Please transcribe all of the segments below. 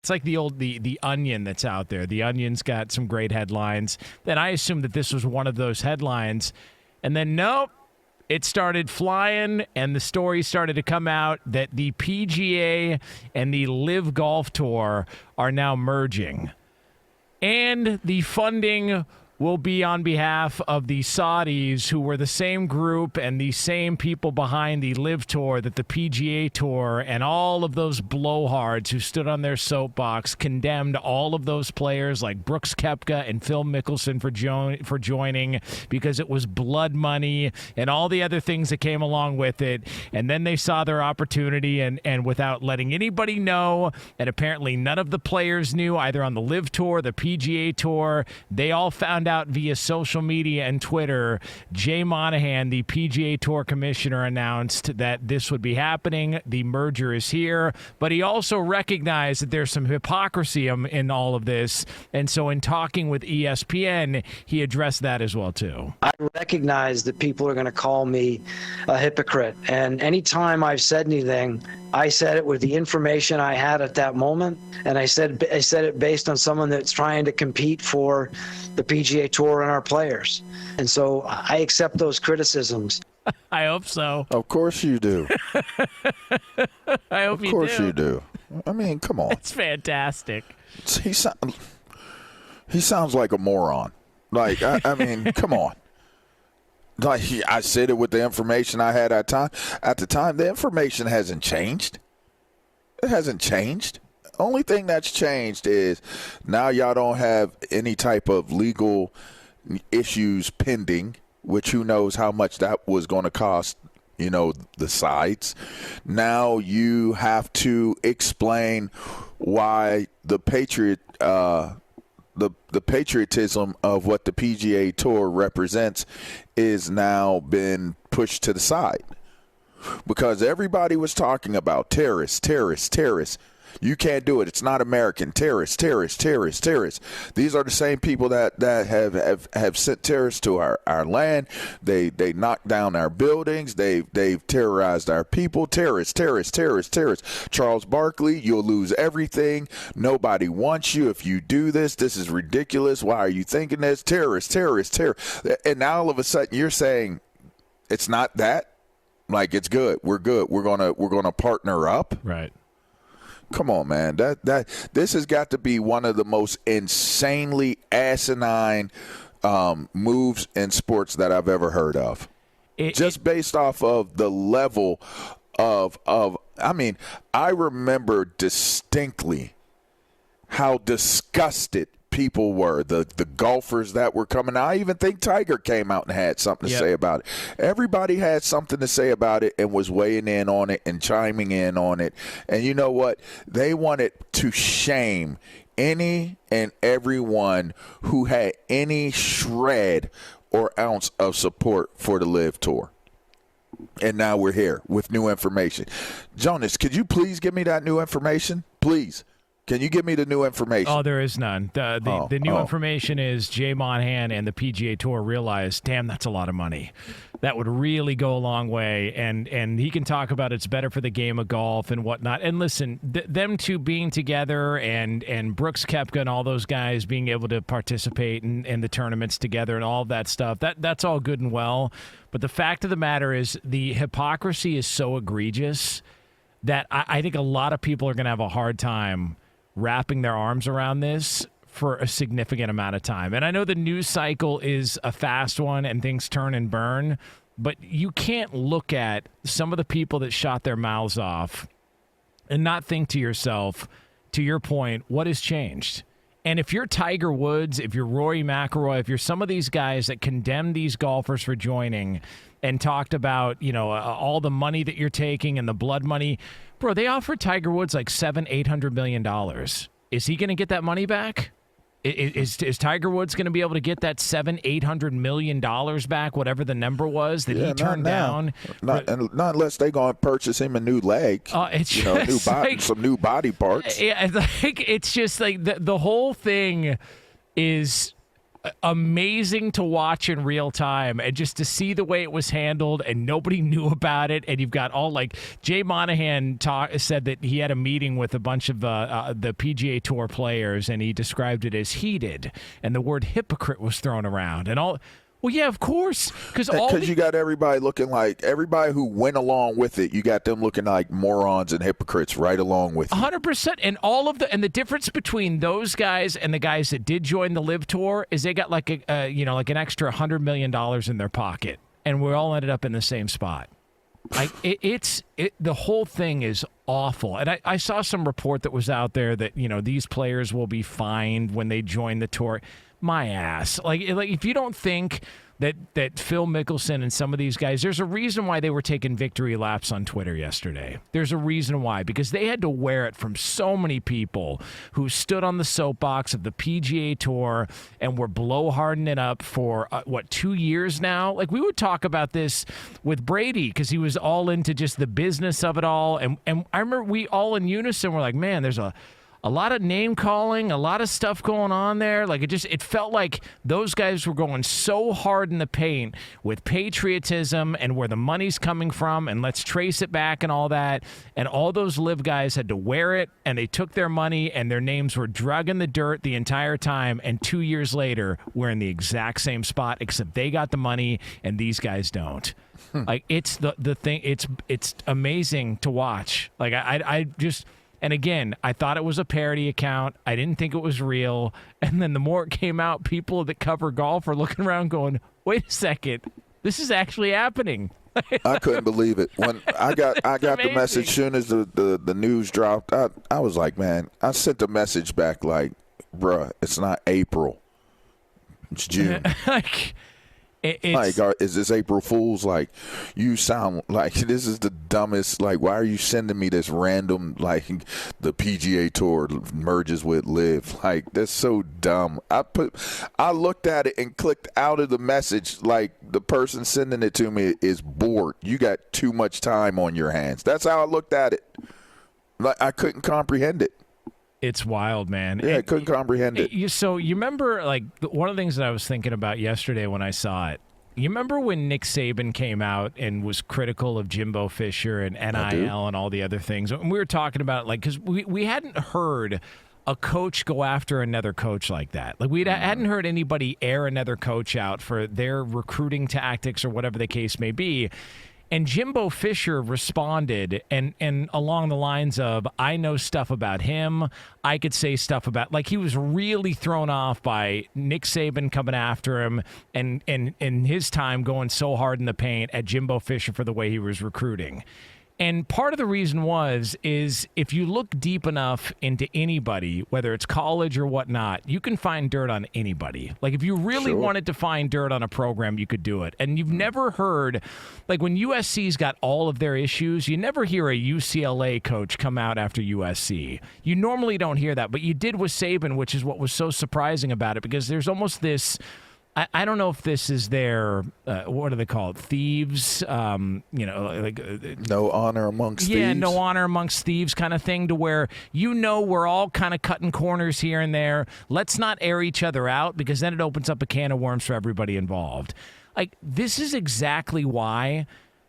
It's like the Onion that's out there. The Onion's got some great headlines. Then I assumed that this was one of those headlines. And then, nope, it started flying, and the story started to come out that the PGA and the LIV Golf Tour are now merging. And the funding will be on behalf of the Saudis, who were the same group and the same people behind the LIV Tour that the PGA Tour and all of those blowhards who stood on their soapbox condemned all of those players like Brooks Koepka and Phil Mickelson for joining because it was blood money and all the other things that came along with it. And then they saw their opportunity, and without letting anybody know, and apparently none of the players knew, either on the LIV Tour, the PGA Tour, they all found out via social media and Twitter. Jay Monahan, the PGA Tour commissioner, announced that this would be happening. The merger is here, but he also recognized that there's some hypocrisy in all of this, and so in talking with ESPN, he addressed that as well too. I recognize that people are going to call me a hypocrite, and anytime I've said anything, I said it with the information I had at that moment, and I said it based on someone that's trying to compete for the PGA Tour and our players. And so I accept those criticisms. I hope so. Of course you do. I hope you do. Of course you do. I mean, come on. It's fantastic. He sounds like a moron. Like, I mean, come on. Like I said it with the information I had at the time. The information hasn't changed. It hasn't changed. Only thing that's changed is now y'all don't have any type of legal issues pending, which who knows how much that was going to cost, the sides. Now you have to explain why the patriotism of what the PGA Tour represents is now been pushed to the side, because everybody was talking about terrorists. You can't do it. It's not American. Terrorists. These are the same people that have sent terrorists to our land. They knocked down our buildings. They've terrorized our people. Terrorists. Charles Barkley, you'll lose everything. Nobody wants you if you do this. This is ridiculous. Why are you thinking this? Terrorists. And now all of a sudden you're saying it's not that. Like, it's good. We're good. We're gonna partner up. Right. Come on, man. This has got to be one of the most insanely asinine moves in sports that I've ever heard of. Just based off of the level of I mean, I remember distinctly how disgusted people were, the golfers that were coming out. I even think Tiger came out and had something to say about it. Everybody had something to say about it and was weighing in on it and chiming in on it. And you know what? They wanted to shame any and everyone who had any shred or ounce of support for the LIV Tour. And now we're here with new information. Jonas, could you please give me that new information? Please. Can you give me the new information? Oh, there is none. The new information is Jay Monahan and the PGA Tour realized, damn, that's a lot of money. That would really go a long way. And he can talk about it's better for the game of golf and whatnot. And listen, them two being together and Brooks Koepka and all those guys being able to participate in the tournaments together and all of that stuff, that's all good and well. But the fact of the matter is the hypocrisy is so egregious that I think a lot of people are going to have a hard time wrapping their arms around this for a significant amount of time. And I know the news cycle is a fast one and things turn and burn, but you can't look at some of the people that shot their mouths off and not think to yourself, to your point, what has changed? And if you're Tiger Woods, if you're Rory McIlroy, if you're some of these guys that condemn these golfers for joining and talked about, all the money that you're taking and the blood money, bro, they offered Tiger Woods like $700-800 million. Is he going to get that money back? Is Tiger Woods going to be able to get that $700-800 million back, whatever the number was that he turned down? Not unless they're going to purchase him a new leg, some new body parts. It's just like the whole thing is amazing to watch in real time, and just to see the way it was handled and nobody knew about it. And you've got all, like, Jay Monahan said that he had a meeting with a bunch of the PGA Tour players, and he described it as heated, and the word hypocrite was thrown around and all. Well, yeah, of course, because you got everybody looking like, everybody who went along with it, you got them looking like morons and hypocrites right along with you. 100%. And the difference between those guys and the guys that did join the LIV Tour is they got like an extra $100 million in their pocket, and we all ended up in the same spot. Like the whole thing is awful. And I saw some report that was out there that, these players will be fined when they join the tour. My ass. Like if you don't think that Phil Mickelson and some of these guys, there's a reason why they were taking victory laps on Twitter yesterday. There's a reason why, because they had to wear it from so many people who stood on the soapbox of the PGA Tour and were blowharding it up for 2 years now. Like, we would talk about this with Brady because he was all into just the business of it all. And I remember we all in unison were like, man, there's a lot of name calling, a lot of stuff going on there. Like, it felt like those guys were going so hard in the paint with patriotism and where the money's coming from, and let's trace it back and all that. And all those LIV guys had to wear it, and they took their money, and their names were drug in the dirt the entire time. And 2 years later, we're in the exact same spot, except they got the money and these guys don't. Like, it's the thing. It's amazing to watch. Like, I just. And again, I thought it was a parody account. I didn't think it was real. And then the more it came out, people that cover golf are looking around going, wait a second, this is actually happening. I couldn't believe it. When I got the message as soon as the news dropped, I was like, man, I sent the message back like, bruh, it's not April. It's June. Is this April Fool's? Like, you sound like this is the dumbest. Like, why are you sending me this random, like, the PGA Tour merges with LIV? Like, that's so dumb. I looked at it and clicked out of the message like the person sending it to me is bored. You got too much time on your hands. That's how I looked at it. Like, I couldn't comprehend it. It's wild, man. Yeah, I couldn't comprehend it. So you remember, like, one of the things that I was thinking about yesterday when I saw it, you remember when Nick Saban came out and was critical of Jimbo Fisher and NIL and all the other things? And we were talking about, like, because we hadn't heard a coach go after another coach like that. Like, we hadn't heard anybody air another coach out for their recruiting tactics or whatever the case may be. And Jimbo Fisher responded and along the lines of, I know stuff about him. I could say stuff about, like, he was really thrown off by Nick Saban coming after him and his time going so hard in the paint at Jimbo Fisher for the way he was recruiting. And part of the reason is if you look deep enough into anybody, whether it's college or whatnot, you can find dirt on anybody. Like, if you really wanted to find dirt on a program, you could do it. And you've never heard, like, when USC's got all of their issues, you never hear a UCLA coach come out after USC. You normally don't hear that, but you did with Saban, which is what was so surprising about it, because there's almost this, I don't know if this is their, what do they call it? Thieves, no honor amongst thieves. Yeah, no honor amongst thieves kind of thing, to where, we're all kind of cutting corners here and there. Let's not air each other out, because then it opens up a can of worms for everybody involved. Like, this is exactly why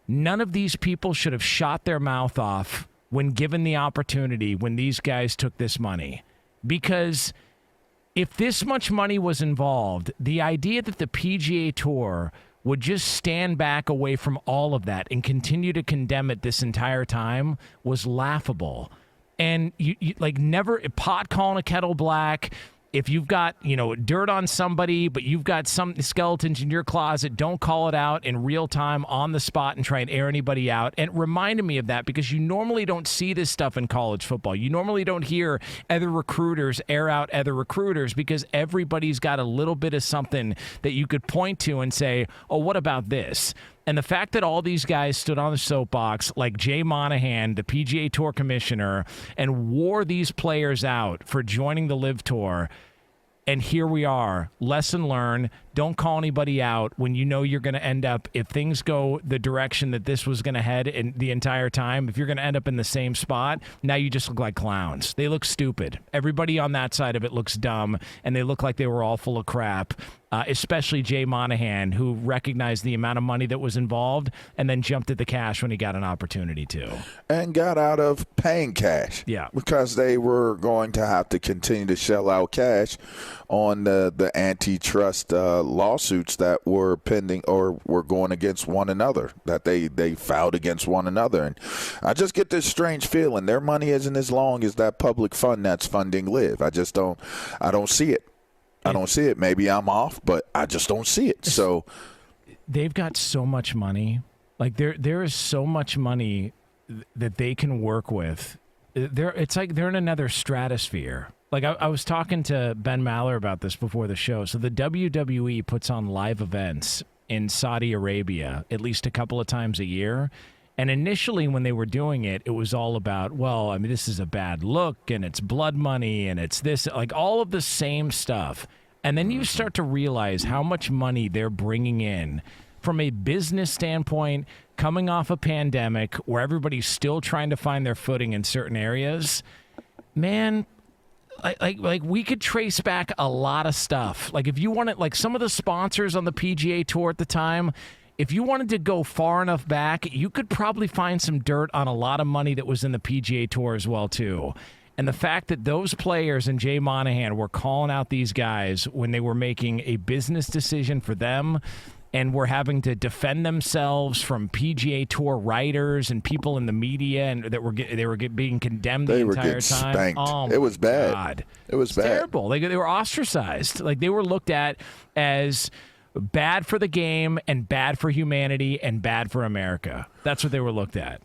none of these people should have shot their mouth off when given the opportunity when these guys took this money. Because if this much money was involved, the idea that the PGA Tour would just stand back away from all of that and continue to condemn it this entire time was laughable. And you like, never pot calling a kettle black. If you've got, dirt on somebody, but you've got some skeletons in your closet, don't call it out in real time on the spot and try and air anybody out. And it reminded me of that, because you normally don't see this stuff in college football. You normally don't hear other recruiters air out other recruiters, because everybody's got a little bit of something that you could point to and say, oh, what about this? And the fact that all these guys stood on the soapbox, like Jay Monahan, the PGA Tour commissioner, and wore these players out for joining the LIV Tour, and here we are. Lesson learned. Don't call anybody out when you know you're going to end up, if things go the direction that this was going to head in the entire time, if you're going to end up in the same spot, now you just look like clowns. They look stupid. Everybody on that side of it looks dumb, and they look like they were all full of crap. especially Jay Monahan, who recognized the amount of money that was involved and then jumped at the cash when he got an opportunity to. And got out of paying cash. Yeah. Because they were going to have to continue to shell out cash on the antitrust lawsuits that were pending or were going against one another, that they filed against one another. And I just get this strange feeling their money isn't as long as that public fund that's funding LIV. I don't see it. I don't see it. Maybe I'm off, but I just don't see it. So they've got so much money. Like there is so much money that they can work with. It's like they're in another stratosphere. Like I was talking to Ben Maller about this before the show. So the WWE puts on live events in Saudi Arabia at least a couple of times a year. And initially when they were doing it, it was all about, well, I mean, this is a bad look and it's blood money and it's this, like all of the same stuff. And then you start to realize how much money they're bringing in from a business standpoint, coming off a pandemic where everybody's still trying to find their footing in certain areas. Man, like we could trace back a lot of stuff. Like if you wanted, like some of the sponsors on the PGA Tour at the time, if you wanted to go far enough back, you could probably find some dirt on a lot of money that was in the PGA Tour as well, too. And the fact that those players and Jay Monahan were calling out these guys when they were making a business decision for them and were having to defend themselves from PGA Tour writers and people in the media and that were being condemned the entire time. Spanked. Oh, it was bad. God. It was bad. Terrible. They were ostracized. Like they were looked at as bad for the game and bad for humanity and bad for America. That's what they were looked at.